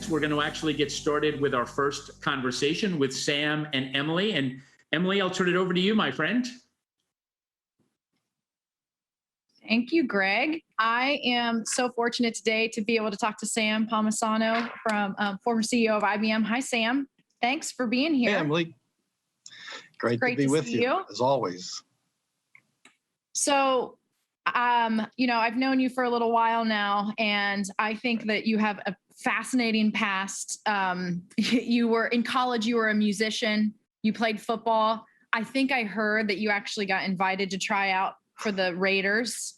we're going to actually get started with our first conversation with Sam and Emily. And Emily, I'll turn it over to you, my friend. Thank you, Greg. I am so fortunate today to be able to talk to Sam Palmisano, from former CEO of IBM. Hi, Sam. Thanks for being here. Hey, Emily. Great to be with you, as always. So, I've known you for a little while now, and I think that you have a fascinating past. You were in college, you were a musician, you played football. I think I heard that you actually got invited to try out for the Raiders.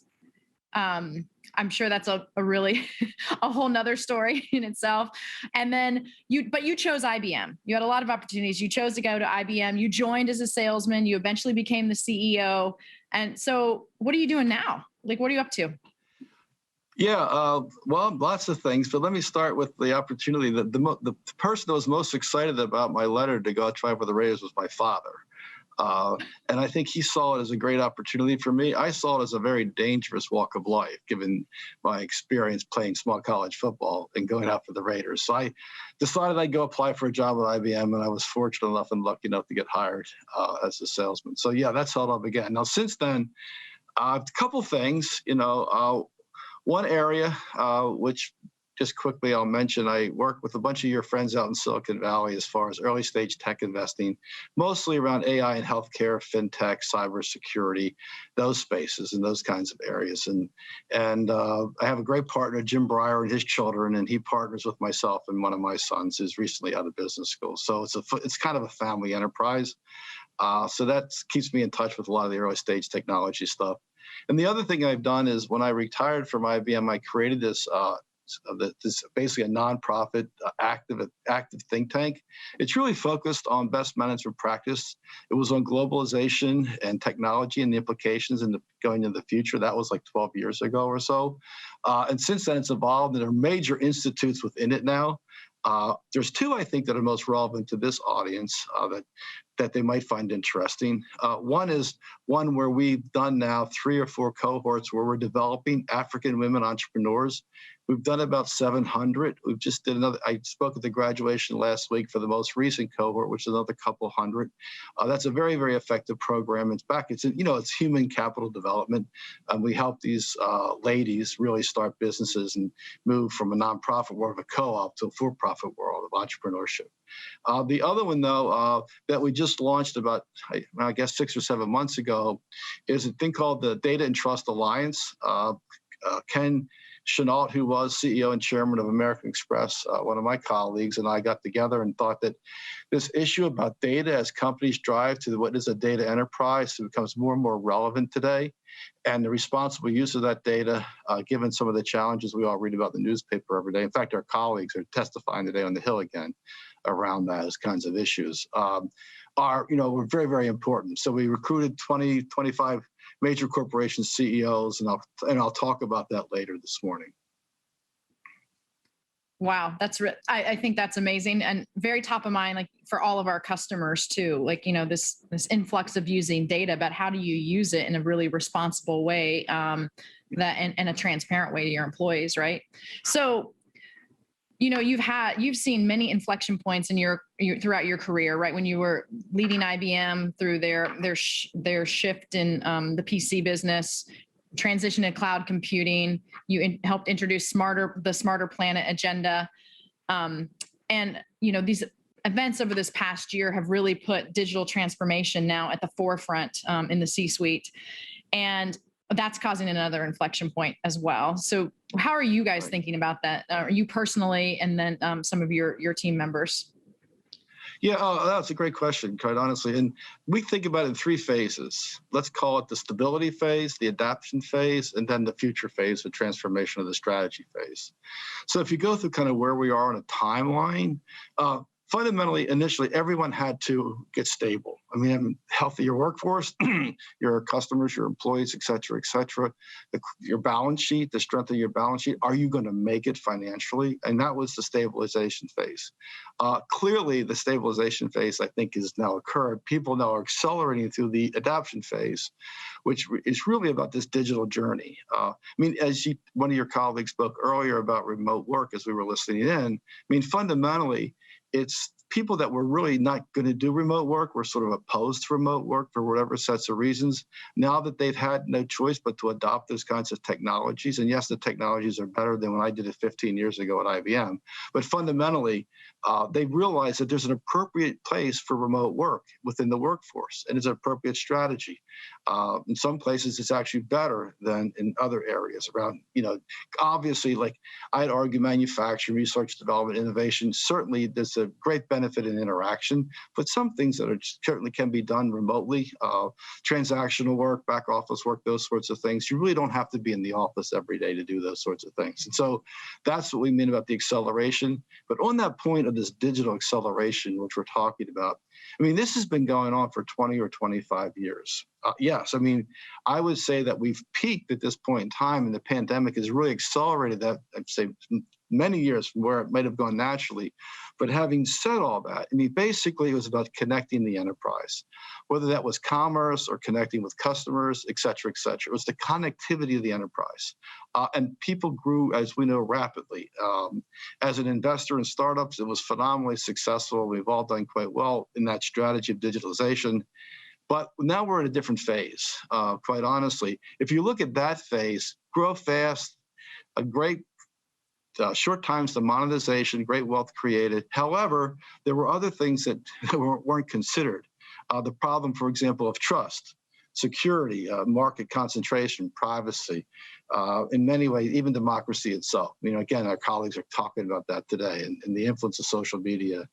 I'm sure that's a really a whole nother story in itself. And then but you chose IBM. You had a lot of opportunities. You chose to go to IBM. You joined as a salesman. You eventually became the CEO. And so what are you doing now? Like, what are you up to? Yeah, well, lots of things, but let me start with the opportunity. The person that was most excited about my letter to go try for the Raiders was my father. And I think he saw it as a great opportunity for me. I saw it as a very dangerous walk of life, given my experience playing small college football and going out for the Raiders. So I decided I'd go apply for a job at IBM, and I was fortunate enough and lucky enough to get hired as a salesman. So yeah, that's how it all began. Now, since then, a couple things, one area, which just quickly I'll mention, I work with a bunch of your friends out in Silicon Valley as far as early stage tech investing, mostly around AI and healthcare, fintech, cybersecurity, those spaces and those kinds of areas. And I have a great partner, Jim Breyer, and his children, and he partners with myself and one of my sons who's recently out of business school. So it's kind of a family enterprise. So that keeps me in touch with a lot of the early stage technology stuff. And the other thing I've done is when I retired from IBM, I created this basically a nonprofit active think tank. It's really focused on best management practice. It was on globalization and technology and the implications going into the future. That was like 12 years ago or so. And since then, it's evolved, and there are major institutes within it now. There's two, I think, that are most relevant to this audience that they might find interesting. One is one where we've done now 3 or 4 cohorts where we're developing African women entrepreneurs. We've done about 700. We've just did another. I spoke at the graduation last week for the most recent cohort, which is another couple hundred. That's a very, very effective program. It's human capital development. We help these ladies really start businesses and move from a nonprofit world of a co-op to a for-profit world of entrepreneurship. The other one, though, that we just launched about, I guess, 6 or 7 months ago, is a thing called the Data and Trust Alliance. Ken Chenault, who was CEO and chairman of American Express, one of my colleagues, and I got together and thought that this issue about data as companies drive to what is a data enterprise becomes more and more relevant today. And the responsible use of that data, given some of the challenges we all read about in the newspaper every day. In fact, our colleagues are testifying today on the Hill again around those kinds of issues, were very, very important. So we recruited 20, 25 major corporation CEOs, and I'll talk about that later this morning. Wow, I think that's amazing and very top of mind, like for all of our customers too. Like this influx of using data, but how do you use it in a really responsible way, and a transparent way to your employees, right? So, you've seen many inflection points in throughout your career, right? When you were leading IBM through their shift in the PC business, transition to cloud computing, you helped introduce the Smarter Planet agenda. And these events over this past year have really put digital transformation now at the forefront in the C-suite. And that's causing another inflection point as well. So how are you guys thinking about that? You personally, and then some of your team members? Yeah, that's a great question, quite honestly. And we think about it in 3 phases. Let's call it the stability phase, the adaptation phase, and then the future phase, the transformation of the strategy phase. So if you go through kind of where we are on a timeline, fundamentally, initially, everyone had to get stable. I mean, healthier workforce, your customers, your employees, et cetera, your balance sheet, the strength of your balance sheet. Are you going to make it financially? And that was the stabilization phase. Clearly, the stabilization phase, I think, has now occurred. People now are accelerating through the adoption phase, which is really about this digital journey. I mean, as one of your colleagues spoke earlier about remote work as we were listening in, I mean, fundamentally, it's people that were really not going to do remote work were sort of opposed to remote work for whatever sets of reasons. Now that they've had no choice but to adopt those kinds of technologies, and yes, the technologies are better than when I did it 15 years ago at IBM, but fundamentally, they realize that there's an appropriate place for remote work within the workforce, and it's an appropriate strategy. In some places, it's actually better than in other areas around, obviously, like I'd argue manufacturing, research, development, innovation, certainly there's a great benefit in interaction, but some things that certainly can be done remotely, transactional work, back office work, those sorts of things. You really don't have to be in the office every day to do those sorts of things. And so that's what we mean about the acceleration. But on that point of this digital acceleration, which we're talking about, I mean, this has been going on for 20 or 25 years. Yes, I mean, I would say that we've peaked at this point in time, and the pandemic has really accelerated that, I'd say, many years from where it might have gone naturally. But having said all that, I mean, basically it was about connecting the enterprise, whether that was commerce or connecting with customers, et cetera, et cetera. It was the connectivity of the enterprise. And people grew, as we know, rapidly. As an investor in startups, it was phenomenally successful. We've all done quite well in that strategy of digitalization. But now we're in a different phase, quite honestly. If you look at that phase, grow fast, a great short times to monetization, great wealth created. However, there were other things that weren't considered. The problem, for example, of trust, security, market concentration, privacy, in many ways, even democracy itself. Again, our colleagues are talking about that today, and the influence of social media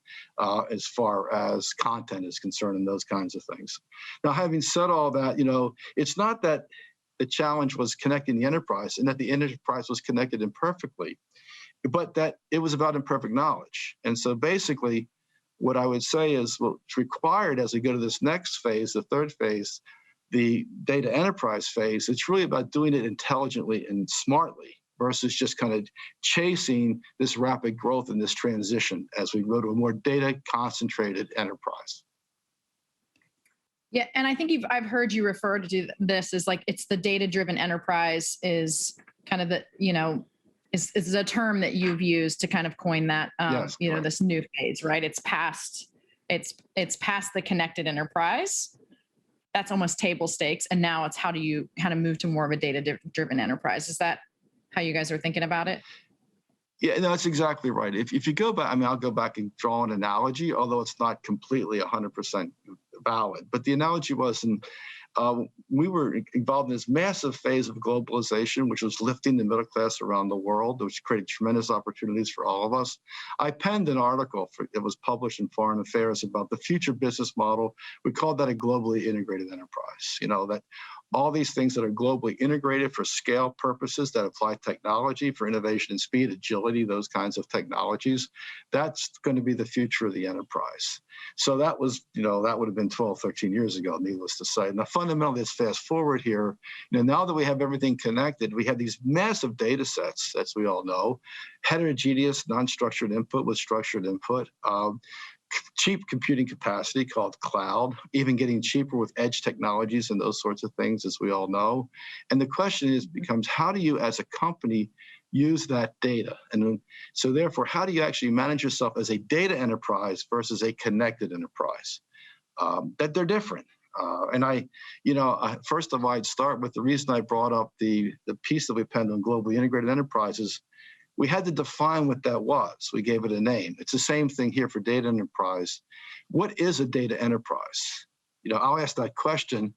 as far as content is concerned and those kinds of things. Now, having said all that, it's not that the challenge was connecting the enterprise and that the enterprise was connected imperfectly, but that it was about imperfect knowledge. And so basically, what I would say is what's required as we go to this next phase, the third phase, the data enterprise phase, it's really about doing it intelligently and smartly versus just kind of chasing this rapid growth and this transition as we go to a more data concentrated enterprise. Yeah, and I think I've heard you refer to this as like it's the data-driven enterprise is kind of the, is a term that you've used to kind of coin that, Yes, correct. this new phase, right? It's past the connected enterprise. That's almost table stakes. And now it's how do you kind of move to more of a data-driven enterprise? Is that how you guys are thinking about it? Yeah, no, that's exactly right. If you go back, I'll go back and draw an analogy, although it's not completely 100% valid. But the analogy was, we were involved in this massive phase of globalization, which was lifting the middle class around the world, which created tremendous opportunities for all of us. I penned an article that was published in Foreign Affairs about the future business model. We called that a globally integrated enterprise. That all these things that are globally integrated for scale purposes that apply technology for innovation and speed, agility, those kinds of technologies, that's going to be the future of the enterprise. So that was, that would have been 12, 13 years ago, needless to say. Now, fundamentally, let's fast forward here. Now that we have everything connected, we have these massive data sets, as we all know, heterogeneous, non-structured input with structured input, cheap computing capacity called cloud, even getting cheaper with edge technologies and those sorts of things, as we all know. And the question becomes, how do you as a company use that data? And so therefore, how do you actually manage yourself as a data enterprise versus a connected enterprise? That they're different. First of all, I'd start with the reason I brought up the piece that we penned on globally integrated enterprises. We had to define what that was. We gave it a name. It's the same thing here for data enterprise. What is a data enterprise? I'll ask that question.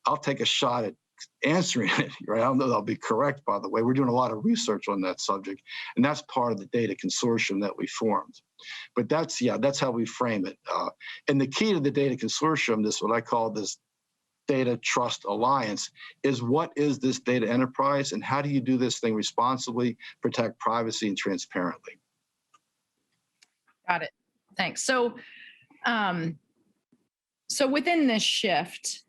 I'll take a shot at answering it, right? I don't know that I'll be correct, by the way. We're doing a lot of research on that subject, and that's part of the data consortium that we formed. But that's how we frame it. And the key to the data consortium, this what I call this data trust alliance, is what is this data enterprise and how do you do this thing responsibly, protect privacy and transparently? Got it. Thanks. So, so within this shift,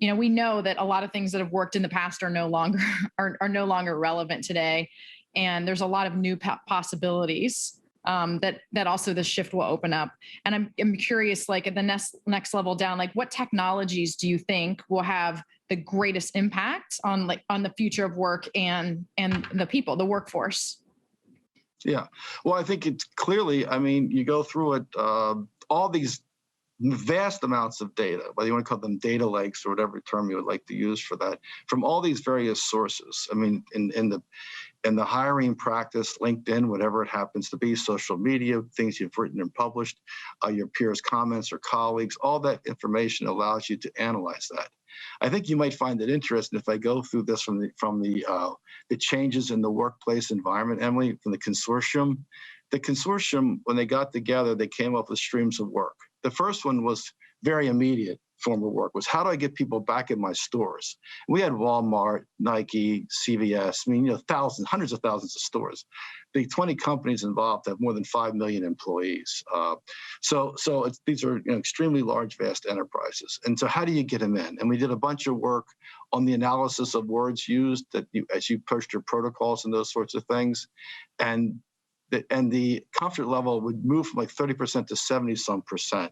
we know that a lot of things that have worked in the past are no longer are no longer relevant today, and there's a lot of new possibilities that also the shift will open up. And I'm curious, like at the next level down, like what technologies do you think will have the greatest impact on the future of work and the people, the workforce? Yeah, well, I think it's clearly, I mean, you go through it, all these vast amounts of data, whether you want to call them data lakes or whatever term you would like to use for that, from all these various sources. I mean, in the hiring practice, LinkedIn, whatever it happens to be, social media, things you've written and published, your peers' comments or colleagues, all that information allows you to analyze that. I think you might find it interesting if I go through this from the changes in the workplace environment, Emily, from the consortium. The consortium, when they got together, they came up with streams of work. The first one was very immediate form of work, was how do I get people back in my stores? We had Walmart, Nike, CVS, I mean, thousands, hundreds of thousands of stores. The 20 companies involved have more than 5 million employees. So these are extremely large, vast enterprises. And so how do you get them in? And we did a bunch of work on the analysis of words used as you pushed your protocols and those sorts of things. And the comfort level would move from like 30% to 70-some%.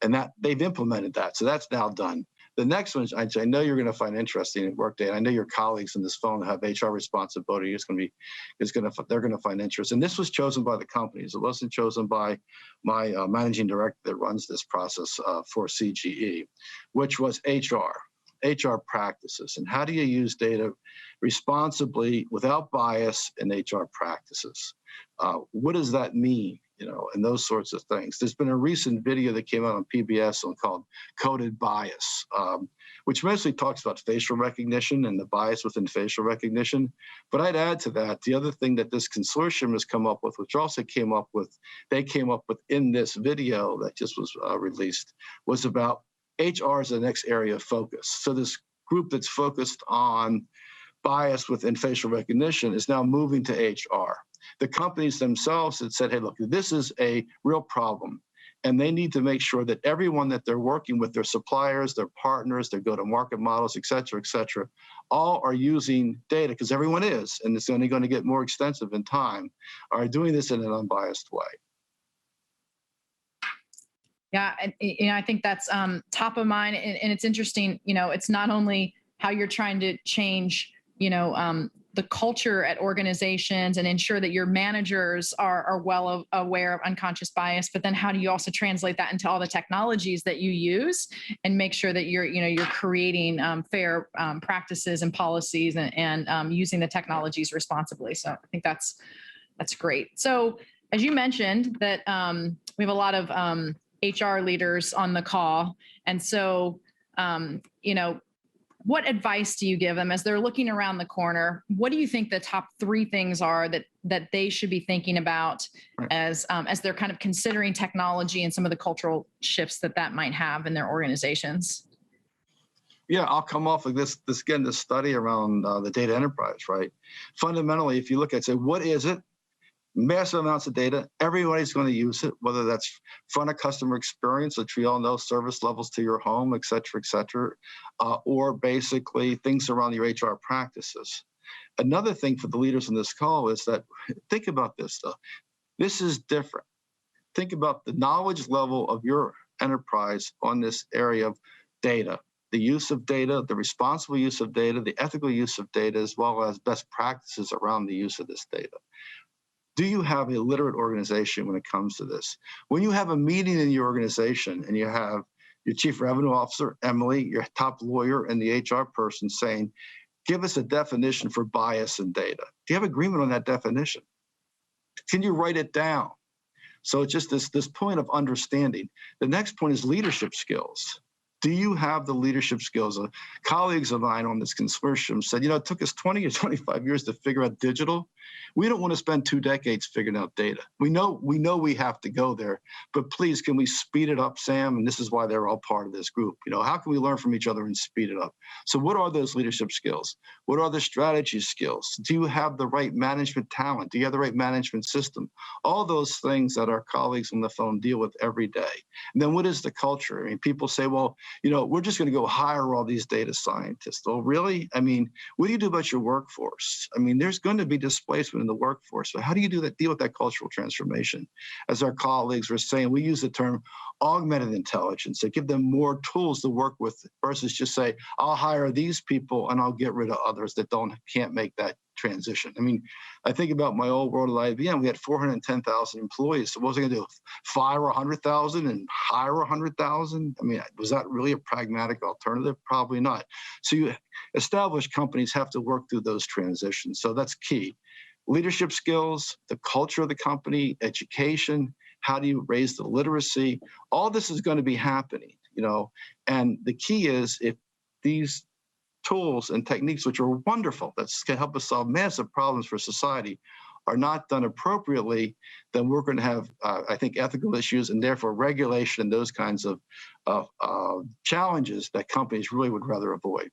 And that they've implemented that. So that's now done. The next one, I know you're going to find interesting at Workday, and I know your colleagues in this phone have HR responsibility. They're going to find interest. And this was chosen by the companies. It wasn't chosen by my managing director that runs this process for CGE, which was HR practices. And how do you use data responsibly without bias in HR practices? What does that mean? And those sorts of things. There's been a recent video that came out on PBS called Coded Bias, which mostly talks about facial recognition and the bias within facial recognition. But I'd add to that, the other thing that this consortium has come up with, which they came up with in this video that just was released, was about HR as the next area of focus. So this group that's focused on bias within facial recognition is now moving to HR. The companies themselves had said, hey, look, this is a real problem. And they need to make sure that everyone that they're working with, their suppliers, their partners, their go-to-market models, et cetera, all are using data, because everyone is, and it's only going to get more extensive in time, are doing this in an unbiased way. Yeah, and I think that's top of mind, and it's interesting. It's not only how you're trying to change, the culture at organizations and ensure that your managers are well aware of unconscious bias, but then how do you also translate that into all the technologies that you use and make sure that you're creating fair practices and policies and using the technologies responsibly. So I think that's great. So as you mentioned that we have a lot of HR leaders on the call. And so, what advice do you give them as they're looking around the corner? What do you think the top 3 things are that they should be thinking about as they're kind of considering technology and some of the cultural shifts that might have in their organizations? Yeah, I'll come off of this study around the data enterprise, right? Fundamentally, if you look at, say, what is it? Massive amounts of data. Everybody's going to use it, whether that's front of customer experience, which we all know, service levels to your home, et cetera, or basically things around your HR practices. Another thing for the leaders in this call is that, think about this, though. This is different. Think about the knowledge level of your enterprise on this area of data, the use of data, the responsible use of data, the ethical use of data, as well as best practices around the use of this data. Do you have a literate organization when it comes to this? When you have a meeting in your organization and you have your chief revenue officer, Emily, your top lawyer, and the HR person saying, give us a definition for bias in data. Do you have agreement on that definition? Can you write it down? So it's just this point of understanding. The next point is leadership skills. Do you have the leadership skills? Colleagues of mine on this consortium said, it took us 20 or 25 years to figure out digital. We don't want to spend 2 decades figuring out data. We know we have to go there, but please, can we speed it up, Sam? And this is why they're all part of this group. How can we learn from each other and speed it up? So what are those leadership skills? What are the strategy skills? Do you have the right management talent? Do you have the right management system? All those things that our colleagues on the phone deal with every day. And then what is the culture? I mean, people say, well, we're just going to go hire all these data scientists. Oh, really? I mean, what do you do about your workforce? I mean, there's going to be displacement in the workforce. So how do you deal with that cultural transformation? As our colleagues were saying, we use the term augmented intelligence. They give them more tools to work with versus just say, I'll hire these people and I'll get rid of others that can't make that transition. I mean, I think about my old world at IBM. We had 410,000 employees. So what was I going to do? Fire 100,000 and hire 100,000? I mean, was that really a pragmatic alternative? Probably not. So established companies have to work through those transitions. So that's key. Leadership skills, the culture of the company, education, how do you raise the literacy? All this is going to be happening, and the key is if these tools and techniques, which are wonderful, that can help us solve massive problems for society, are not done appropriately, then we're going to have, I think, ethical issues and therefore regulation and those kinds of challenges that companies really would rather avoid.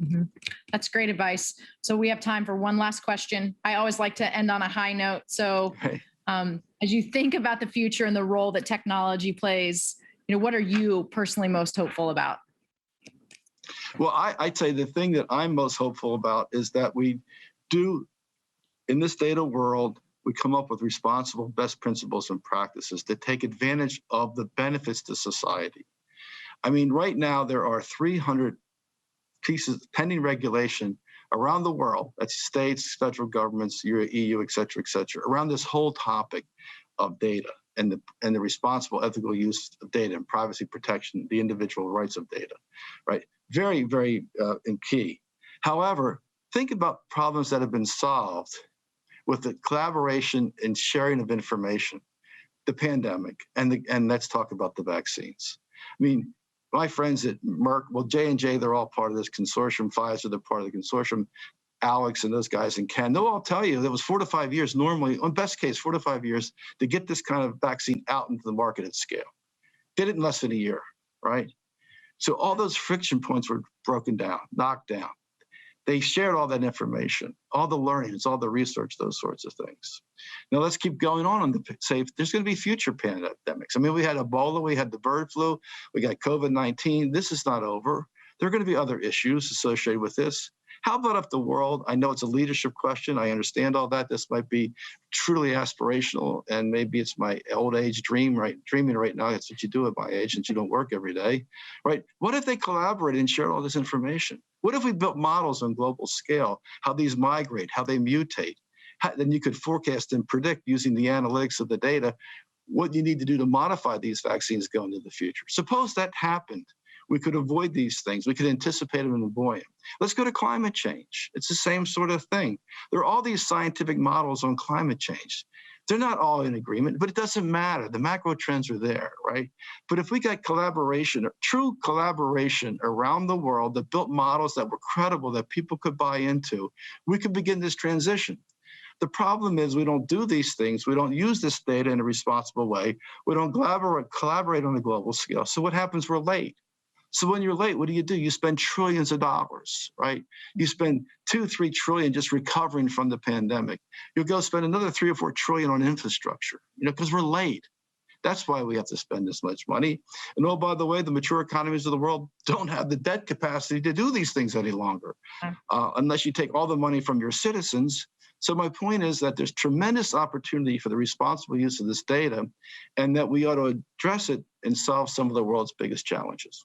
Mm-hmm. That's great advice. So we have time for one last question. I always like to end on a high note. So as you think about the future and the role that technology plays, what are you personally most hopeful about? Well, I'd say the thing that I'm most hopeful about is that we do, in this data world, we come up with responsible best principles and practices that take advantage of the benefits to society. I mean, right now, there are 300 pieces pending regulation around the world, that's states, federal governments, EU, et cetera, around this whole topic of data and the responsible ethical use of data and privacy protection, the individual rights of data, right? Very, very key. However, think about problems that have been solved with the collaboration and sharing of information, the pandemic, and let's talk about the vaccines. I mean, my friends at Merck, well, J&J, they're all part of this consortium. Pfizer, they're part of the consortium. Alex and those guys and Ken, they'll all tell you there was 4 to 5 years normally, on best case, 4 to 5 years to get this kind of vaccine out into the market at scale. Did it in less than a year, right? So all those friction points were broken down, knocked down. They shared all that information, all the learnings, all the research, those sorts of things. Now let's keep going on the say there's going to be future pandemics. I mean, we had Ebola, we had the bird flu, we got COVID-19. This is not over. There are going to be other issues associated with this. How about if the world, I know it's a leadership question, I understand all that. This might be truly aspirational, and maybe it's my old age dreaming right now. That's what you do at my age since you don't work every day, right? What if they collaborated and shared all this information? What if we built models on global scale, how these migrate, how they mutate? Then you could forecast and predict using the analytics of the data what you need to do to modify these vaccines going into the future. Suppose that happened. We could avoid these things. We could anticipate them and avoid them. Let's go to climate change. It's the same sort of thing. There are all these scientific models on climate change. They're not all in agreement, but it doesn't matter. The macro trends are there, right? But if we got collaboration, true collaboration around the world that built models that were credible, that people could buy into, we could begin this transition. The problem is we don't do these things. We don't use this data in a responsible way. We don't collaborate on a global scale. So what happens? We're late. So when you're late, what do? You spend trillions of dollars, right? You spend 2-3 trillion just recovering from the pandemic. You'll go spend another 3 or 4 trillion on infrastructure, because we're late. That's why we have to spend this much money. And oh, by the way, the mature economies of the world don't have the debt capacity to do these things any longer, unless you take all the money from your citizens. So my point is that there's tremendous opportunity for the responsible use of this data, and that we ought to address it and solve some of the world's biggest challenges.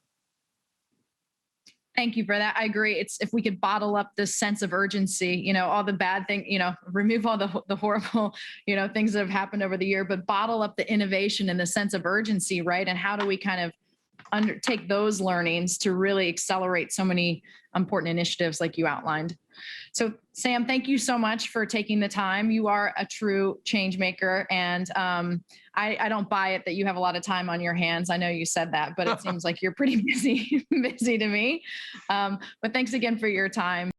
Thank you for that. I agree. It's if we could bottle up this sense of urgency, all the bad things, remove all the horrible, things that have happened over the year, but bottle up the innovation and the sense of urgency, right? And how do we kind of take those learnings to really accelerate so many important initiatives like you outlined. So Sam, thank you so much for taking the time. You are a true change maker, and I don't buy it that you have a lot of time on your hands. I know you said that, but it seems like you're pretty busy to me. But thanks again for your time.